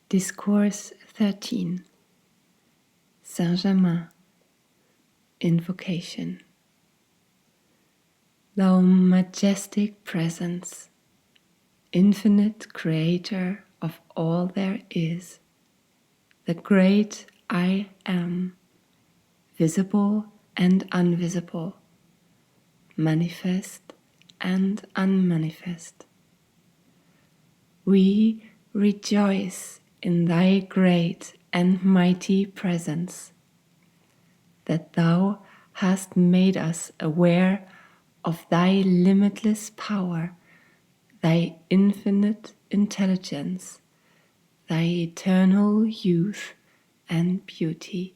Discourse 13. Saint Germain. Invocation. Thou majestic presence, infinite creator of all there is, the great I am, visible and invisible, manifest and unmanifest. We rejoice in thy great and mighty presence, that thou hast made us aware of thy limitless power, thy infinite intelligence, thy eternal youth and beauty.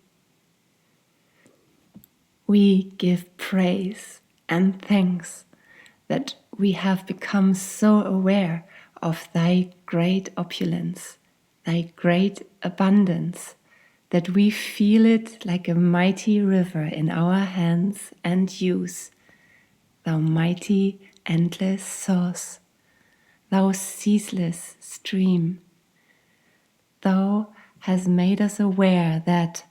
We give praise and thanks that we have become so aware of thy great opulence, thy great abundance, that we feel it like a mighty river in our hands and use, thou mighty endless source, thou ceaseless stream. Thou hast made us aware that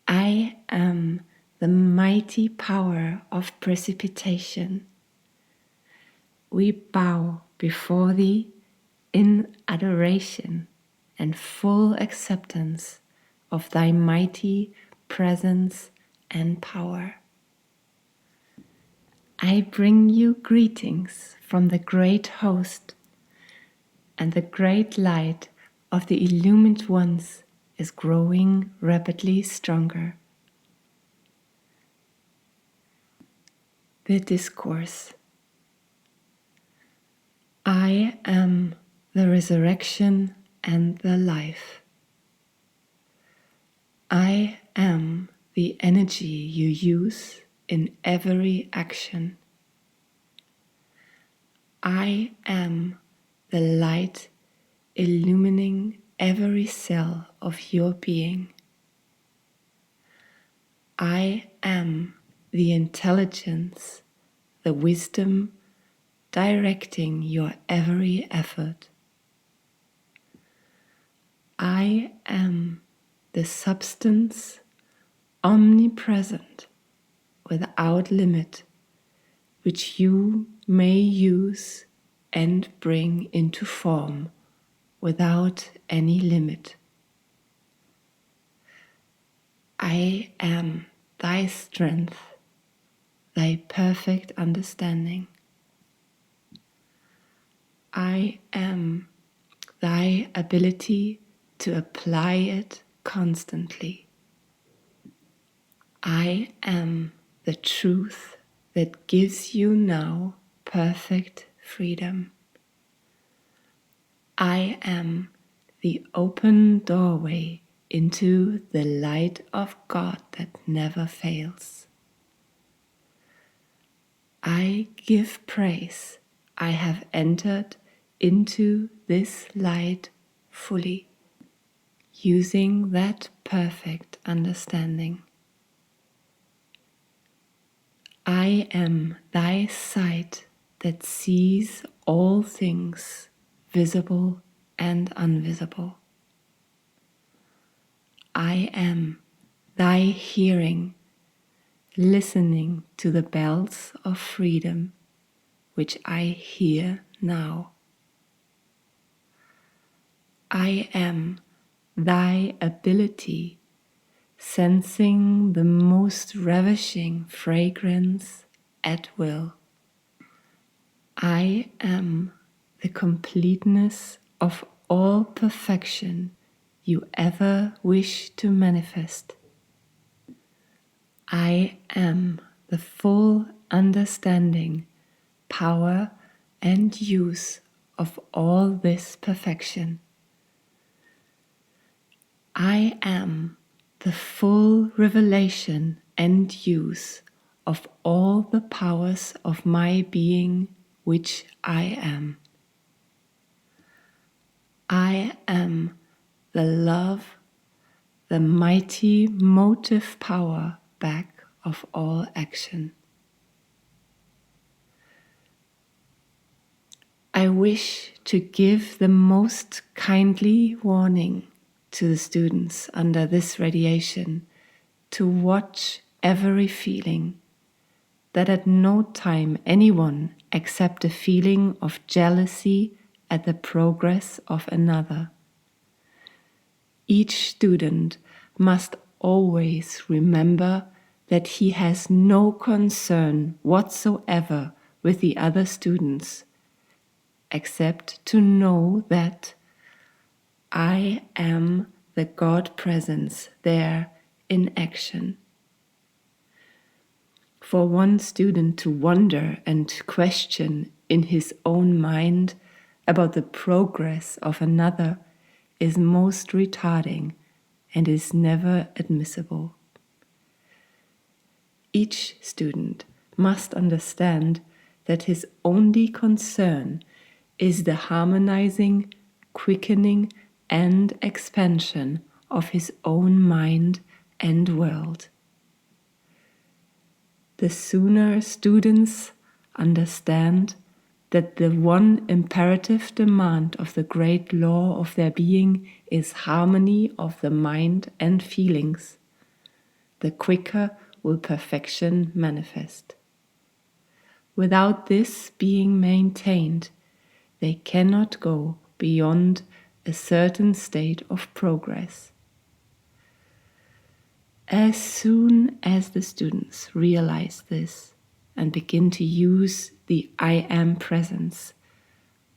I am the mighty power of precipitation. We bow before thee in adoration and full acceptance of thy mighty presence and power. I bring you greetings from the great host, and the great light of the illumined ones is growing rapidly stronger. The Discourse. I am the resurrection and the life. I am the energy you use in every action. I am the light illumining every cell of your being. I am the intelligence, the wisdom directing your every effort. I am the substance omnipresent without limit, which you may use and bring into form without any limit. I am thy strength, thy perfect understanding. I am thy ability to apply it constantly. I am the truth that gives you now perfect freedom. I am the open doorway into the light of God that never fails. I give praise. I have entered into this light fully, using that perfect understanding. I am thy sight that sees all things, visible and invisible. I am thy hearing, listening to the bells of freedom, which I hear now. I am thy ability, sensing the most ravishing fragrance at will. I am the completeness of all perfection you ever wish to manifest. I am the full understanding, power, and use of all this perfection. I am the full revelation and use of all the powers of my being, which I am. I am the love, the mighty motive power back of all action. I wish to give the most kindly warning to the students under this radiation to watch every feeling, that at no time anyone accept a feeling of jealousy at the progress of another. Each student must always remember that he has no concern whatsoever with the other students, except to know that I am the God presence there in action. For one student to wonder and question in his own mind about the progress of another is most retarding and is never admissible. Each student must understand that his only concern is the harmonizing, quickening, and expansion of his own mind and world. The sooner students understand that the one imperative demand of the great law of their being is harmony of the mind and feelings, the quicker will perfection manifest. Without this being maintained, they cannot go beyond a certain state of progress. As soon as the students realize this and begin to use the I am presence,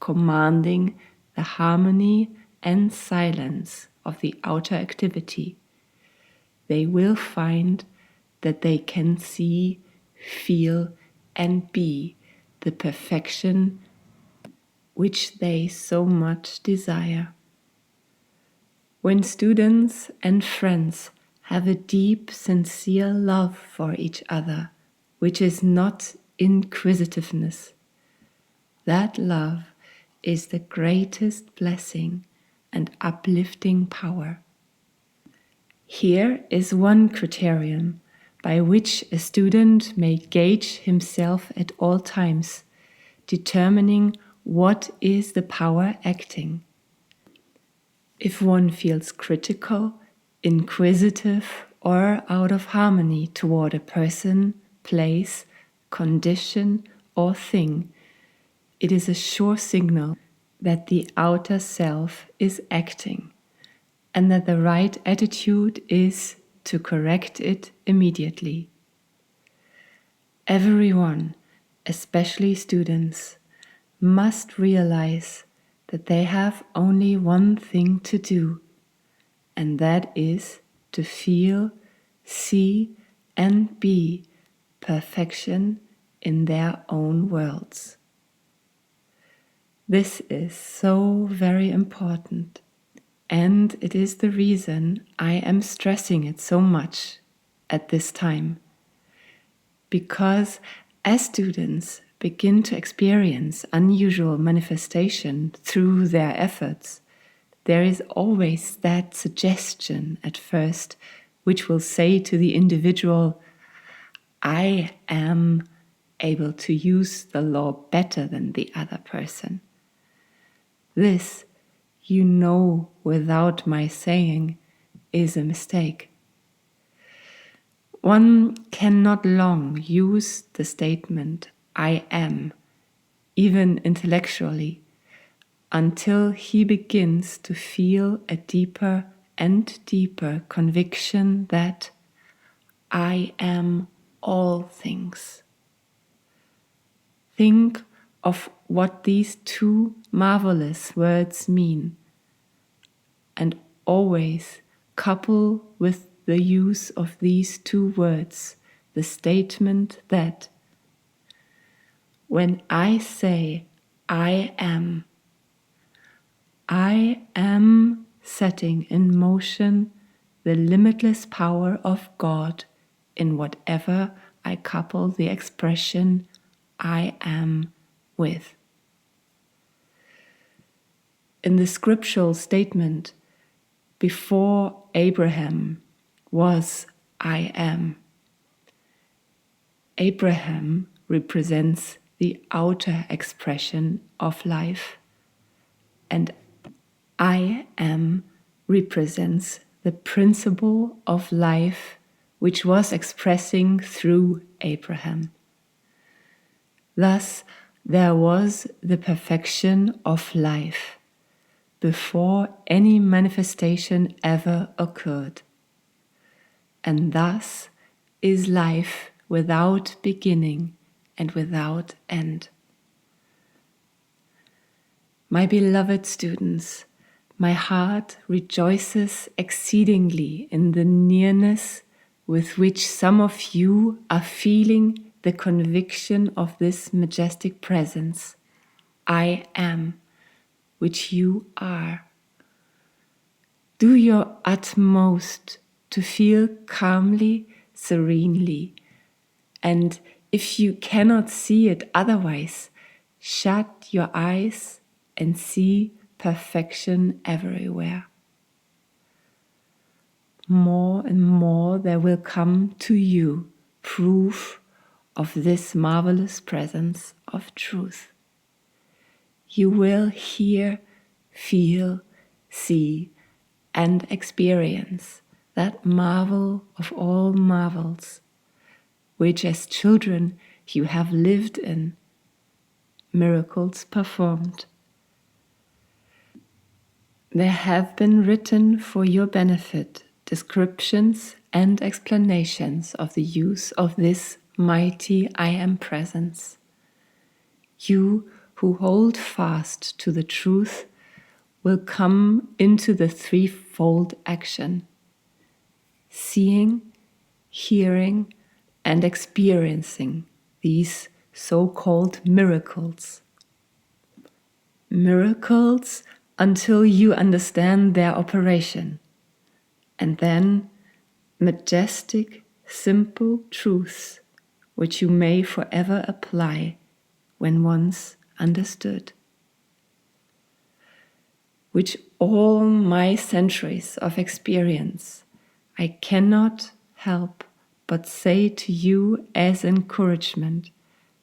commanding the harmony and silence of the outer activity, they will find that they can see, feel, and be the perfection which they so much desire. When students and friends have a deep, sincere love for each other, which is not inquisitiveness, that love is the greatest blessing and uplifting power. Here is one criterion by which a student may gauge himself at all times, determining what is the power acting. If one feels critical, inquisitive, or out of harmony toward a person, place, condition, or thing, it is a sure signal that the outer self is acting, and that the right attitude is to correct it immediately. Everyone, especially students, must realize that they have only one thing to do, and that is to feel, see, and be perfection in their own worlds. This is so very important, and it is the reason I am stressing it so much at this time. Because as students begin to experience unusual manifestation through their efforts, there is always that suggestion at first which will say to the individual, I am able to use the law better than the other person. This, you know without my saying, is a mistake. One cannot long use the statement, I am, even intellectually, until he begins to feel a deeper and deeper conviction that I am all things. Think of what these two marvelous words mean, and always couple with the use of these two words the statement that when I say I am setting in motion the limitless power of God in whatever I couple the expression I am with. In the scriptural statement, before Abraham was I am, Abraham represents the outer expression of life, and I am represents the principle of life which was expressing through Abraham. Thus, there was the perfection of life before any manifestation ever occurred. And thus is life without beginning and without end. My beloved students, my heart rejoices exceedingly in the nearness with which some of you are feeling the conviction of this majestic presence, I am, which you are. Do your utmost to feel calmly, serenely, and if you cannot see it otherwise, shut your eyes and see perfection everywhere. More and more there will come to you proof of this marvelous presence of truth. You will hear, feel, see, and experience that marvel of all marvels, which as children you have lived in, miracles performed. There have been written for your benefit descriptions and explanations of the use of this mighty I Am presence. You who hold fast to the truth will come into the threefold action: seeing, hearing, and experiencing these so-called miracles. Miracles until you understand their operation, and then majestic, simple truths which you may forever apply when once understood. Which all my centuries of experience I cannot help but say to you as encouragement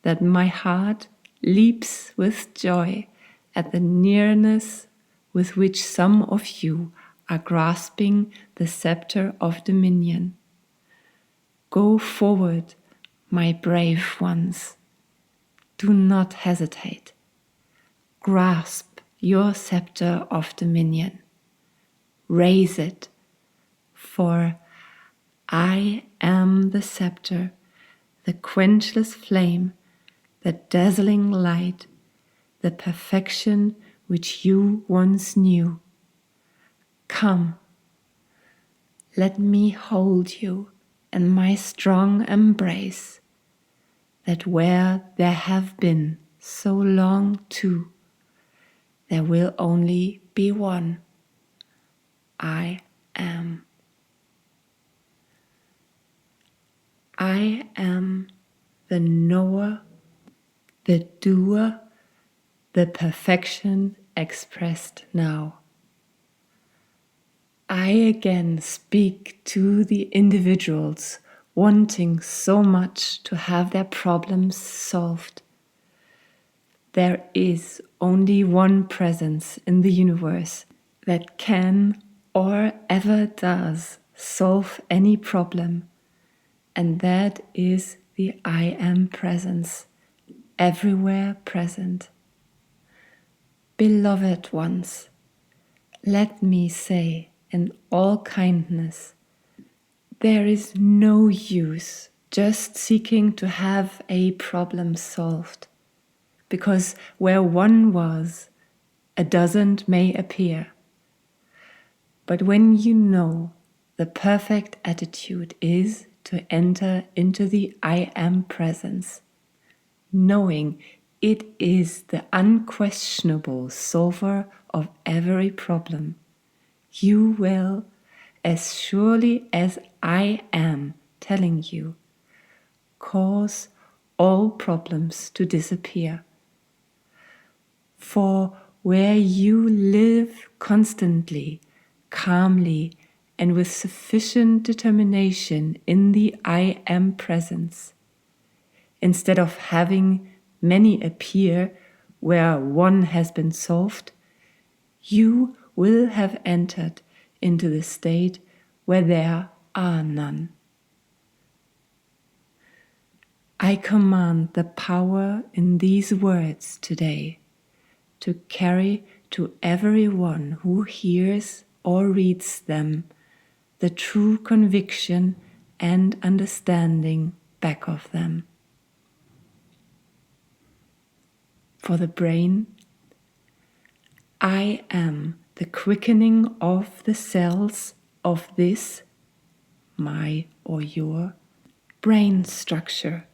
that my heart leaps with joy at the nearness with which some of you are grasping the scepter of dominion. Go forward, my brave ones. Do not hesitate. Grasp your scepter of dominion. Raise it, for I am the scepter, the quenchless flame, the dazzling light, the perfection which you once knew. Come, let me hold you in my strong embrace, that where there have been so long two, there will only be one. I am. I am the knower, the doer, the perfection expressed now. I again speak to the individuals wanting so much to have their problems solved. There is only one presence in the universe that can or ever does solve any problem, and that is the I Am presence, everywhere present. Beloved ones, let me say in all kindness, there is no use just seeking to have a problem solved, because where one was, a dozen may appear. But when you know the perfect attitude is to enter into the I Am presence, knowing it is the unquestionable solver of every problem, you will, as surely as I am telling you, cause all problems to disappear. For where you live constantly, calmly, and with sufficient determination in the I Am presence, instead of having many appear where one has been solved, you will have entered into the state where there are none. I command the power in these words today to carry to everyone who hears or reads them the true conviction and understanding back of them. For the brain, I am the quickening of the cells of this, my or your, brain structure,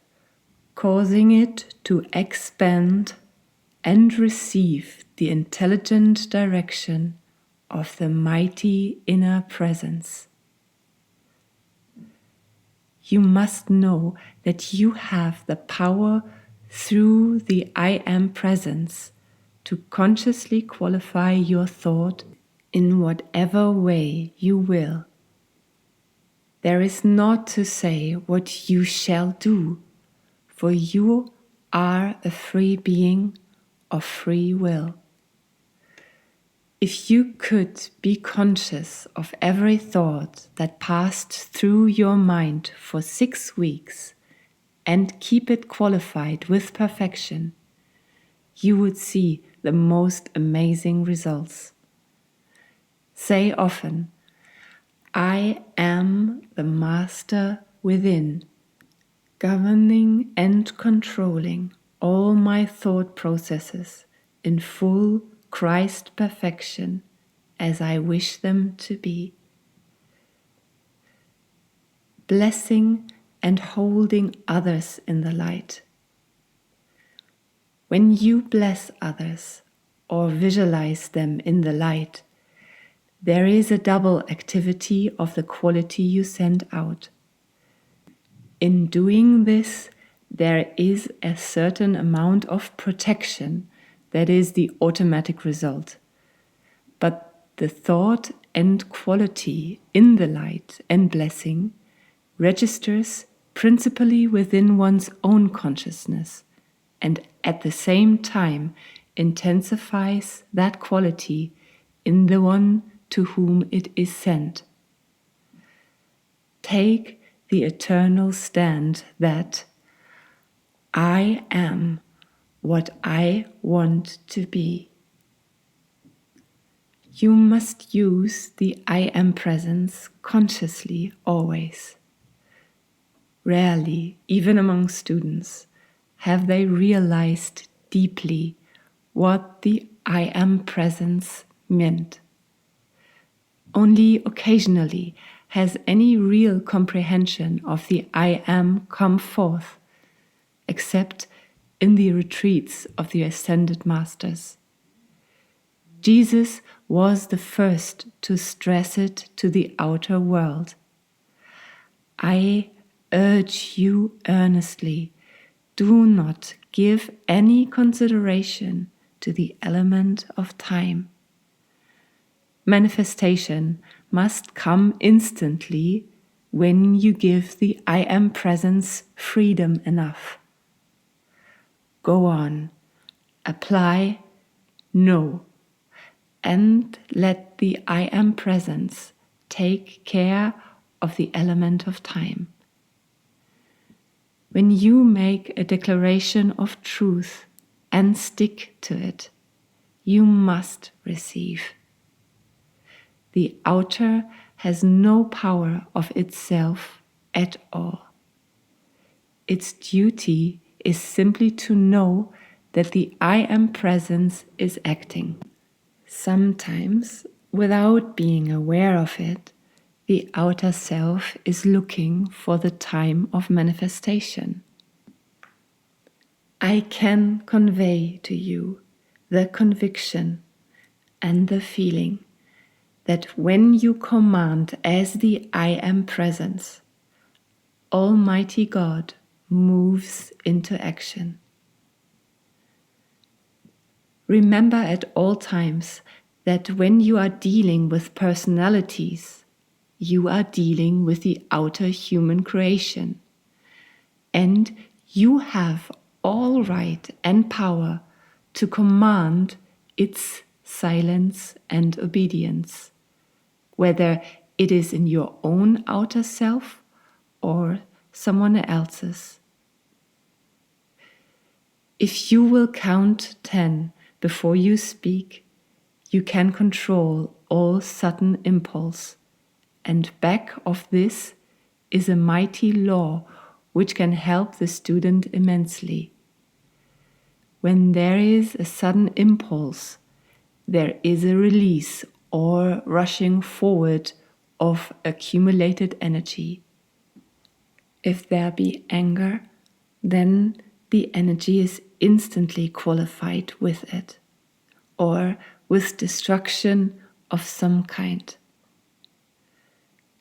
causing it to expand and receive the intelligent direction of the mighty inner presence. You must know that you have the power through the I Am presence to consciously qualify your thought in whatever way you will. There is naught to say what you shall do, for you are a free being of free will. If you could be conscious of every thought that passed through your mind for 6 weeks and keep it qualified with perfection, you would see the most amazing results. Say often, I am the master within, governing and controlling all my thought processes in full Christ perfection as I wish them to be. Blessing and holding others in the light. When you bless others or visualize them in the light, there is a double activity of the quality you send out. In doing this, there is a certain amount of protection that is the automatic result. But the thought and quality in the light and blessing registers principally within one's own consciousness and at the same time intensifies that quality in the one to whom it is sent. Take the eternal stand that I am what I want to be. You must use the I Am presence consciously always. Rarely, even among students, have they realized deeply what the I Am presence meant. Only occasionally has any real comprehension of the I Am come forth, except in the retreats of the Ascended Masters. Jesus was the first to stress it to the outer world. I urge you earnestly, do not give any consideration to the element of time. Manifestation must come instantly when you give the I Am presence freedom enough. Go on, apply, know, and let the I Am presence take care of the element of time. When you make a declaration of truth and stick to it, you must receive. The outer has no power of itself at all. Its duty is simply to know that the I Am presence is acting. Sometimes, without being aware of it, the outer self is looking for the time of manifestation. I can convey to you the conviction and the feeling that when you command as the I Am presence, Almighty God moves into action. Remember at all times that when you are dealing with personalities, you are dealing with the outer human creation, and you have all right and power to command its silence and obedience, whether it is in your own outer self or someone else's. If you will count 10 before you speak, you can control all sudden impulse, and back of this is a mighty law which can help the student immensely. When there is a sudden impulse, there is a release or rushing forward of accumulated energy. If there be anger, then the energy is instantly qualified with it, or with destruction of some kind.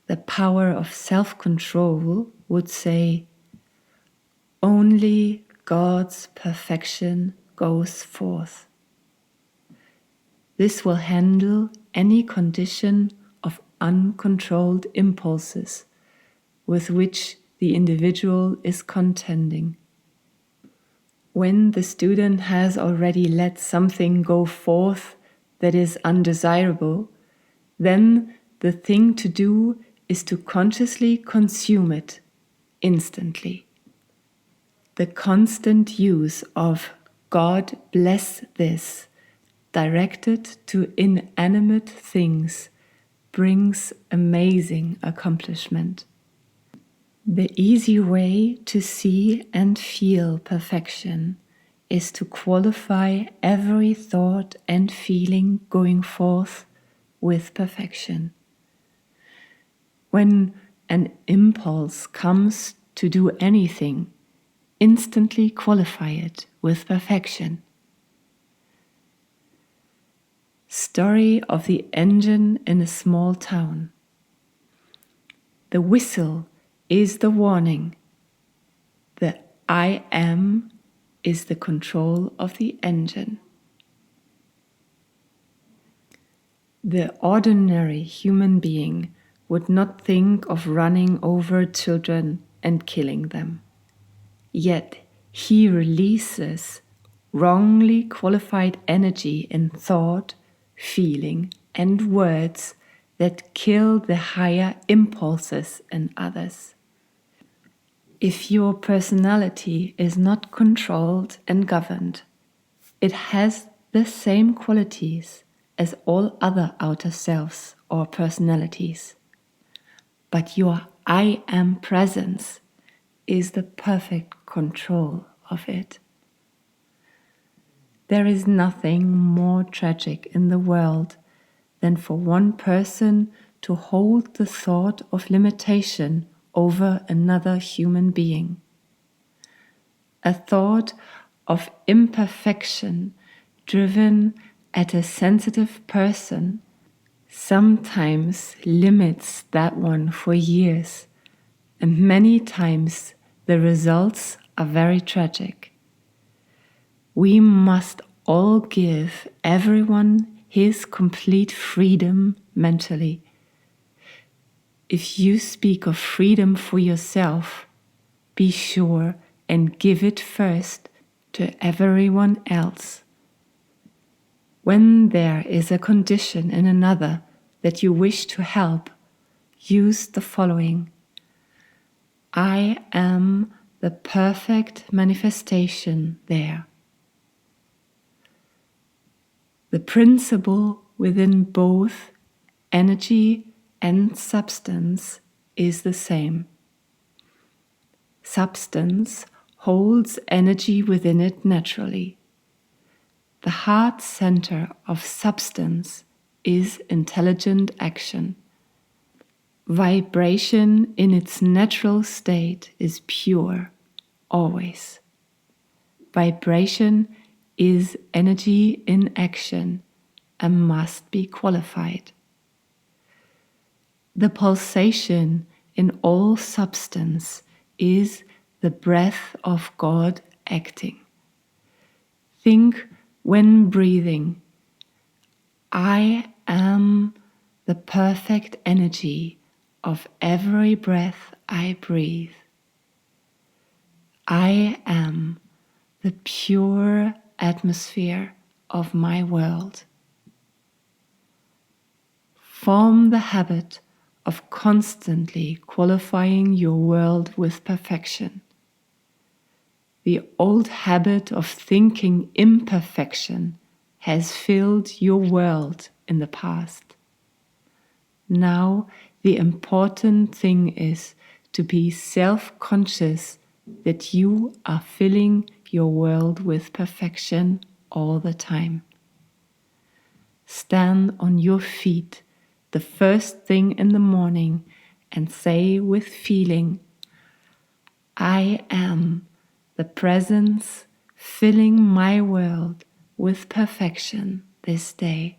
The power of self-control would say, only God's perfection goes forth. This will handle any condition of uncontrolled impulses with which the individual is contending. When the student has already let something go forth that is undesirable, then the thing to do is to consciously consume it instantly. The constant use of God bless this, directed to inanimate things, brings amazing accomplishment. The easy way to see and feel perfection is to qualify every thought and feeling going forth with perfection. When an impulse comes to do anything, instantly qualify it with perfection. Story of the engine in a small town. The whistle is the warning. The I am is the control of the engine. The ordinary human being would not think of running over children and killing them. Yet he releases wrongly qualified energy in thought, feeling, and words that kill the higher impulses in others. If your personality is not controlled and governed, it has the same qualities as all other outer selves or personalities. But your I am presence is the perfect control of it. There is nothing more tragic in the world than for one person to hold the thought of limitation over another human being. A thought of imperfection driven at a sensitive person sometimes limits that one for years, and many times the results are very tragic. We must all give everyone his complete freedom mentally. If you speak of freedom for yourself, be sure and give it first to everyone else. When there is a condition in another that you wish to help, use the following: I am the perfect manifestation there. The principle within both energy and substance is the same. Substance holds energy within it naturally. The heart center of substance is intelligent action. Vibration in its natural state is pure, always. Vibration is energy in action and must be qualified. The pulsation in all substance is the breath of God acting. Think when breathing, I am the perfect energy of every breath I breathe. I am the pure atmosphere of my world. Form the habit of constantly qualifying your world with perfection. The old habit of thinking imperfection has filled your world in the past. Now, the important thing is to be self-conscious that you are filling your world with perfection all the time. Stand on your feet the first thing in the morning and say with feeling, I am the presence filling my world with perfection this day.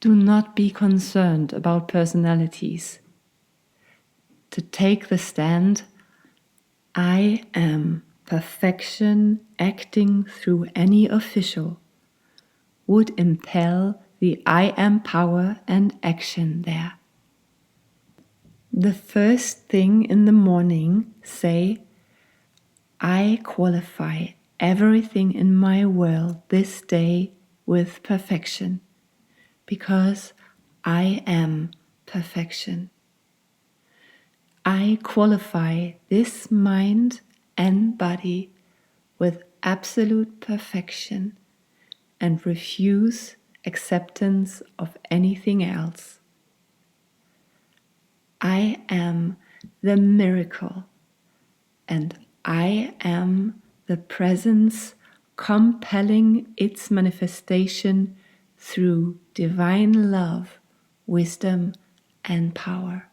Do not be concerned about personalities. To take the stand, I am perfection acting through any official would impel the I am power and action there. The first thing in the morning, say, I qualify everything in my world this day with perfection, because I am perfection. I qualify this mind and body with absolute perfection and refuse acceptance of anything else. I am the miracle, and I am the presence compelling its manifestation through divine love, wisdom, and power.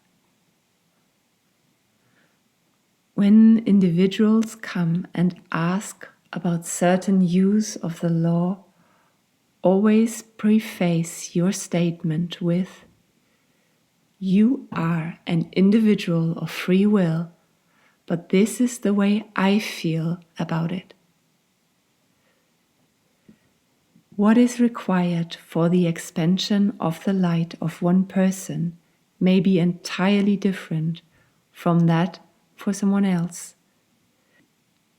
When individuals come and ask about certain use of the law, always preface your statement with, you are an individual of free will, but this is the way I feel about it. What is required for the expansion of the light of one person may be entirely different from that for someone else.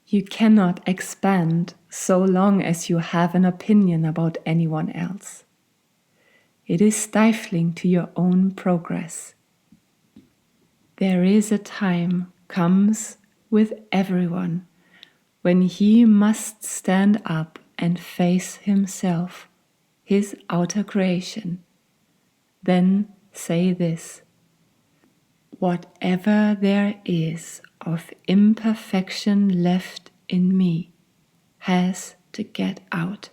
You cannot expand so long as you have an opinion about anyone else. It is stifling to your own progress. There is a time comes with everyone when he must stand up and face himself, his outer creation. Then say this: whatever there is of imperfection left in me has to get out.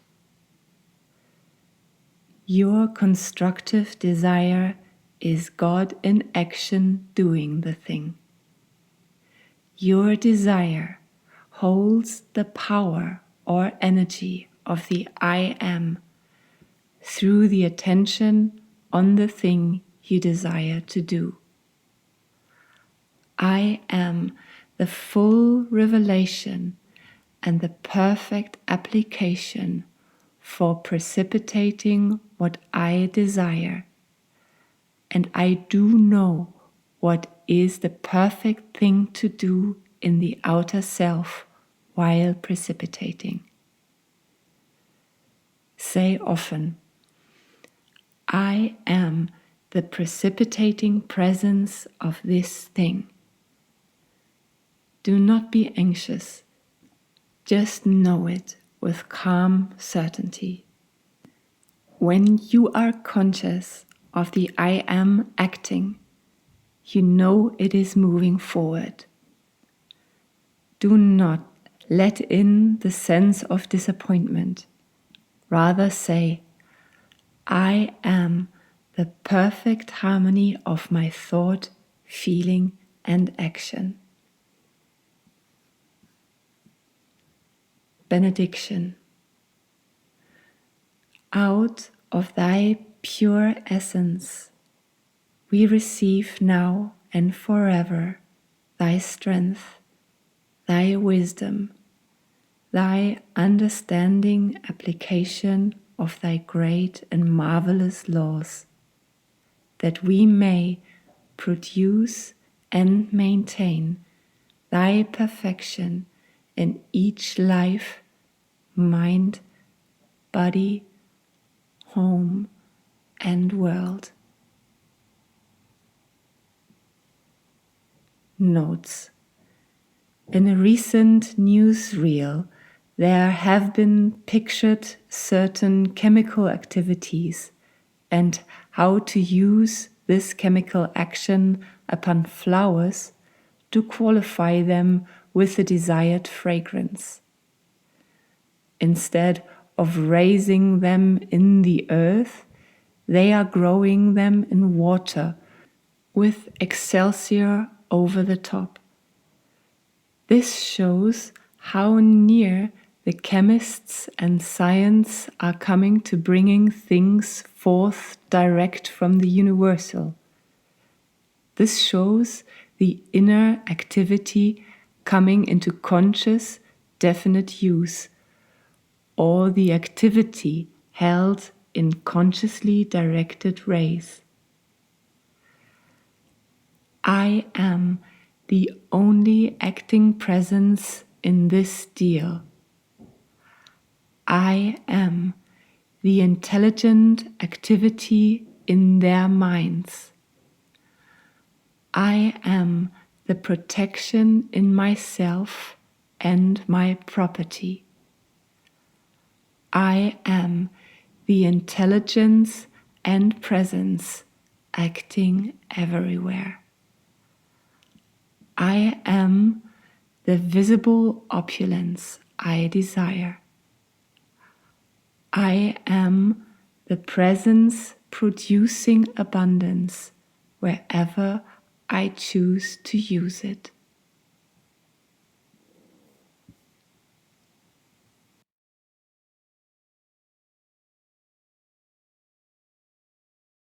Your constructive desire is God in action doing the thing. Your desire holds the power or energy of the I am through the attention on the thing you desire to do. I am the full revelation and the perfect application for precipitating what I desire, and I do know what is the perfect thing to do in the outer self while precipitating. Say often, I am the precipitating presence of this thing. Do not be anxious, just know it with calm certainty. When you are conscious of the I am acting, you know it is moving forward. Do not let in the sense of disappointment. Rather say, I am the perfect harmony of my thought, feeling, and action. Benediction. Out of thy pure essence, we receive now and forever thy strength, thy wisdom, thy understanding application of thy great and marvelous laws, that we may produce and maintain thy perfection in each life, mind, body, home, and world. Notes. In a recent newsreel, there have been pictured certain chemical activities and how to use this chemical action upon flowers to qualify them with the desired fragrance. Instead of raising them in the earth, they are growing them in water with excelsior over the top. This shows how near the chemists and science are coming to bringing things forth direct from the universal. This shows the inner activity coming into conscious, definite use, or the activity held in consciously directed rays. I am the only acting presence in this deal. I am the intelligent activity in their minds. I am the protection in myself and my property. I am the intelligence and presence acting everywhere. I am the visible opulence I desire. I am the presence producing abundance wherever I choose to use it.